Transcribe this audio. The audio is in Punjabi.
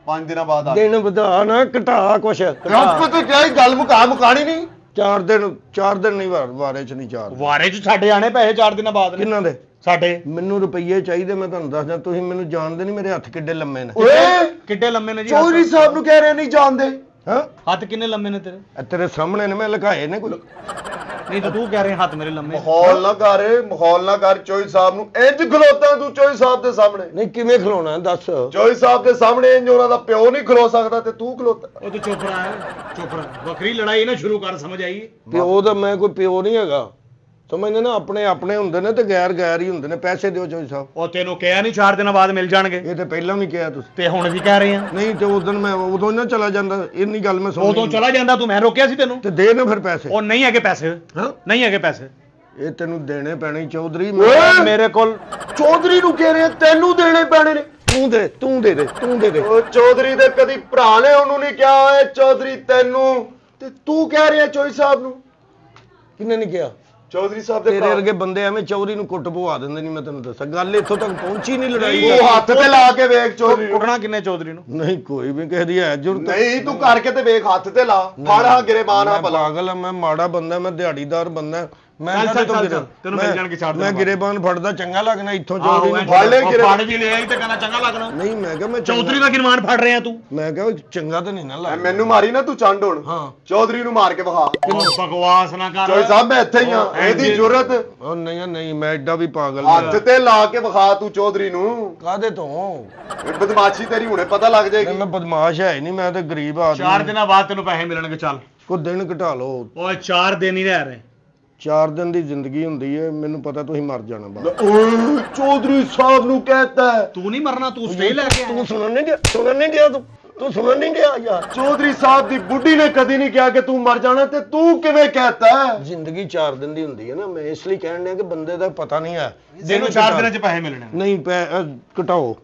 5 ਦਿਨਾਂ ਬਾਅਦ ਆ ਦਿਨ ਵਧਾ ਨਾ ਘਟਾ ਕੁਛ ਕੋ ਤੇ ਕਿਹਾ ਗੱਲ ਮੁਕਾਣੀ ਨਹੀਂ 4 ਦਿਨ ਨਹੀਂ ਵਾਰੇ ਚ ਨਹੀਂ 4 ਵਾਰੇ ਚ ਸਾਡੇ ਆਣੇ ਪੈਸੇ 4 ਦਿਨਾਂ ਬਾਅਦ ਨੇ ਕਿੰਨਾਂ ਦੇ ਸਾਡੇ। ਮੈਨੂੰ ਰੁਪਈਏ ਚਾਹੀਦੇ, ਮੈਂ ਤੁਹਾਨੂੰ ਦੱਸਦਾ। ਤੁਸੀਂ ਮੈਨੂੰ ਜਾਣਦੇ ਨਹੀਂ, ਮੇਰੇ ਹੱਥ ਕਿੱਡੇ ਲੰਮੇ ਨੇ। ਓਏ ਕਿੱਡੇ ਲੰਮੇ ਨੇ ਜੀ ਚੌਧਰੀ ਸਾਹਿਬ ਨੂੰ ਕਹਿ ਰਹੇ ਨਹੀਂ ਜਾਣਦੇ। ਹਾਂ ਹੱਥ ਕਿੰਨੇ ਲੰਮੇ ਨੇ ਤੇਰੇ? ਇਹ ਤੇਰੇ ਸਾਹਮਣੇ ਨੇ, ਮੈਂ ਲੁਕਾਏ ਨੇ ਕੋਈ। ਨਹੀਂ ਤਾਂ ਤੂੰ ਕਹਿ ਰਿਹਾ ਹੱਥ ਮੇਰੇ ਲੰਮੇ। ਮਾਹੌਲ ਨਾ ਕਰ ਚੋਈ ਸਾਹਿਬ ਨੂੰ ਇੰਜ ਖਲੋਤਾ ਤੂੰ ਚੋਈ ਸਾਹਿਬ ਦੇ ਸਾਹਮਣੇ। ਨਹੀਂ ਕਿਵੇਂ ਖਲੋਣਾ ਦੱਸ। ਚੋਈ ਸਾਹਿਬ ਦੇ ਸਾਹਮਣੇ ਇੰਜ ਉਹਨਾਂ ਦਾ ਪਿਓ ਨਹੀਂ ਖਲੋ ਸਕਦਾ ਤੇ ਤੂੰ ਖਲੋਤਾ। ਉਹ ਤੂੰ ਚੁੱਪ ਰਹਾ ਵੱਖਰੀ ਲੜਾਈ ਨਾ ਸ਼ੁਰੂ ਕਰ, ਸਮਝ ਆਈ? ਪਿਓ ਦਾ ਮੈਂ ਕੋਈ ਪਿਓ ਨਹੀਂ ਹੈਗਾ, ਸਮਝਦੇ ਨਾ। ਆਪਣੇ ਹੁੰਦੇ ਨੇ ਤੇ ਗੈਰ ਹੀ ਹੁੰਦੇ ਨੇ। ਪੈਸੇ ਦਿਓ ਚੋਈ ਸਾਹਿਬ। ਉਹ ਤੈਨੂੰ ਕਿਹਾ ਨਹੀਂ 4 ਦਿਨਾਂ ਬਾਅਦ ਮਿਲ ਜਾਣਗੇ? ਇਹ ਤੇ ਪਹਿਲਾਂ ਵੀ ਕਿਹਾ ਤੁਸੀਂ। ਤੇ ਹੁਣ ਵੀ ਕਹਿ ਰਹੇ ਆ। ਨਹੀਂ ਤੇ ਉਦੋਂ ਹੀ ਨਾ ਚਲਾ ਜਾਂਦਾ, ਇੰਨੀ ਗੱਲ ਮੈਂ ਸੁਣੀ। ਉਦੋਂ ਚਲਾ ਜਾਂਦਾ ਤੂੰ, ਮੈਂ ਰੋਕਿਆ ਸੀ ਤੈਨੂੰ? ਤੇ ਦੇ ਨਾ ਫਿਰ ਪੈਸੇ। ਉਹ ਨਹੀਂ ਹੈਗੇ ਪੈਸੇ। ਹਾਂ ਨਹੀਂ ਹੈਗੇ ਪੈਸੇ। ਇਹ ਤੈਨੂੰ ਦੇਣੇ ਪੈਣੇ ਚੌਧਰੀ। ਓਏ! ਮੇਰੇ ਕੋਲ ਚੌਧਰੀ ਨੂੰ ਕਹਿ ਰਹੇ ਤੈਨੂੰ ਦੇਣੇ ਪੈਣੇ ਨੇ। ਤੂੰ ਦੇ ਦੇ। ਉਹ ਚੌਧਰੀ ਦੇ ਕਦੀ ਭਰਾ ਨੇ ਉਹਨੂੰ ਨਹੀਂ ਕਿਹਾ ਓਏ ਚੌਧਰੀ ਤੈਨੂੰ, ਤੇ ਤੂੰ ਕਹਿ ਰਿਹਾ ਚੋਈ ਸਾਹਿਬ ਨੂੰ। ਕਿੰਨੇ ਨਹੀਂ ਕਿਹਾ? ਚੌਧਰੀ ਸਾਹਿਬ ਦੇ ਤੇਰੇ ਵਰਗੇ ਬੰਦੇ ਐਵੇਂ ਚੌਧਰੀ ਨੂੰ ਕੁੱਟ ਪਵਾ ਦਿੰਦੇ ਨਹੀਂ। ਮੈਂ ਤੈਨੂੰ ਦੱਸਾਂ, ਗੱਲ ਇੱਥੋਂ ਤੱਕ ਪਹੁੰਚੀ ਨਹੀਂ ਲੜਾਈ। ਉਹ ਹੱਥ ਤੇ ਲਾ ਕੇ ਵੇਖ ਚੌਧਰੀ ਨੂੰ। ਕੁੱਟਣਾ ਕਿੰਨੇ ਚੌਧਰੀ ਨੂੰ? ਨਹੀਂ ਕੋਈ ਵੀ ਕਿਸੇ ਦੀ ਹੈ ਜੁਰਤ ਨਹੀਂ ਤੂੰ ਕਰਕੇ ਤੇ ਵੇਖ, ਹੱਥ ਤੇ ਲਾ, ਫੜ ਹਾਂ ਗਿਰੇਬਾਨ ਆ ਮੈਂ ਭਲਾ। ਪਾਗਲ ਆ, ਮੈਂ ਮਾੜਾ ਬੰਦਾ, ਮੈਂ ਦਿਹਾੜੀਦਾਰ ਬੰਦਾ। ਮੈਂ ਚੱਲ, ਕਾਹਦੇ ਤੋਂ ਚੱਲ, ਗਿਰਾਂ? ਤੈਨੂੰ ਮਿਲ ਜਾਣਗੇ 4 ਦਿਨ ਮੈਂ ਬਾਅਦ। ਗਿਰੇਬਾਨ ਫੜਦਾ ਚੰਗਾ ਲੱਗਣਾ ਇੱਥੋਂ ਆਹੋ, ਚੌਧਰੀ ਨੂੰ ਫੜ ਲੈ ਉਹ ਗਿਰੇ- ਫੜ ਵੀ ਲਿਆ ਤੇ ਕਹਿੰਦਾ ਚੰਗਾ ਲੱਗਣਾ। ਨਹੀਂ ਮੈਂ ਕਿਹਾ ਮੈਂ ਚੌਧਰੀ ਦਾ ਗਿਰਮਾਨ ਫੜ ਰਿਹਾ ਤੂੰ। ਮੈਂ ਕਿਹਾ ਚੰਗਾ ਤਾਂ ਨਹੀਂ ਨਾ ਲੱਗਦਾ। ਮੈਨੂੰ ਮਾਰੀ ਨਾ ਤੂੰ ਚੰਡ ਹੁਣ। ਹਾਂ ਚੌਧਰੀ ਨੂੰ ਮਾਰ ਕੇ ਵਿਖਾ। ਉਹ ਬਕਵਾਸ ਨਾ ਕਰ। ਚੋਈ ਸਾਹਿਬ ਮੈਂ ਇੱਥੇ ਹੀ ਆ। ਇਹਦੀ ਜੁਰਤ ਉਹ ਨਹੀਂ ਮੈਂ ਐਡਾ ਵੀ ਪਾਗਲ ਹੱਥ ਨਹੀਂ। ਤੇ ਲਾ ਕੇ ਵਿਖਾ ਤੂੰ ਚੌਧਰੀ ਨੂੰ। ਕਾਹਦੇ ਤੋਂ? ਇਹ ਬਦਮਾਸ਼ੀ ਤੇਰੀ ਹੁਣੇ ਪਤਾ ਲੱਗ ਜਾਏਗੀ। ਮੈਂ ਬਦਮਾਸ਼ ਹੈ ਨਹੀਂ, ਮੈਂ ਤਾਂ ਗਰੀਬ 4 ਆਦਮੀ। ਦਿਨਾਂ ਬਾਅਦ ਤੈਨੂੰ ਪੈਸੇ ਮਿਲਣਗੇ। ਚੱਲ ਕੋ ਦਿਨ ਘਟਾ ਲਓ। ਓਏ 4 ਦਿਨ ਹੀ ਰਹਿ ਰਹੇ। 4 ਦਿਨ ਦੀ ਜ਼ਿੰਦਗੀ ਹੁੰਦੀ ਹੈ, ਮੈਨੂੰ ਪਤਾ ਤੁਸੀਂ ਮਰ ਜਾਣਾ ਬਾਅਦ। ਓਏ ਚੌਧਰੀ ਸਾਹਿਬ ਨੂੰ ਕਹਿਤਾ ਹੈ। ਤੂੰ ਨਹੀਂ ਮਰਨਾ, ਤੂੰ ਸਟੇ ਲੈ ਕੇ ਆਇਆ। ਤੂੰ ਸੁਣਨ ਨਹੀਂ ਗਿਆ ਤੂੰ ਸੁਣਨ ਨਹੀਂ ਗਿਆ ਯਾਰ। ਚੌਧਰੀ ਸਾਹਿਬ ਦੀ ਬੁੱਢੀ ਨੇ ਕਦੀ ਨਹੀਂ ਕਿਹਾ ਕਿ ਤੂੰ ਮਰ ਜਾਣਾ, ਤੇ ਤੂੰ ਕਿਵੇਂ ਕਹਿਤਾ ਹੈ? ਜ਼ਿੰਦਗੀ 4 ਦਿਨ ਦੀ ਹੁੰਦੀ ਹੈ ਨਾ, ਮੈਂ ਇਸ ਲਈ ਕਹਿਣ ਡਿਆ ਕਿ ਬੰਦੇ ਦਾ ਪਤਾ ਨਹੀਂ ਹੈ। ਤੈਨੂੰ 4 ਦਿਨਾਂ 'ਚ ਪੈਸੇ ਮਿਲਣੇ। ਨਹੀਂ ਘਟਾਓ।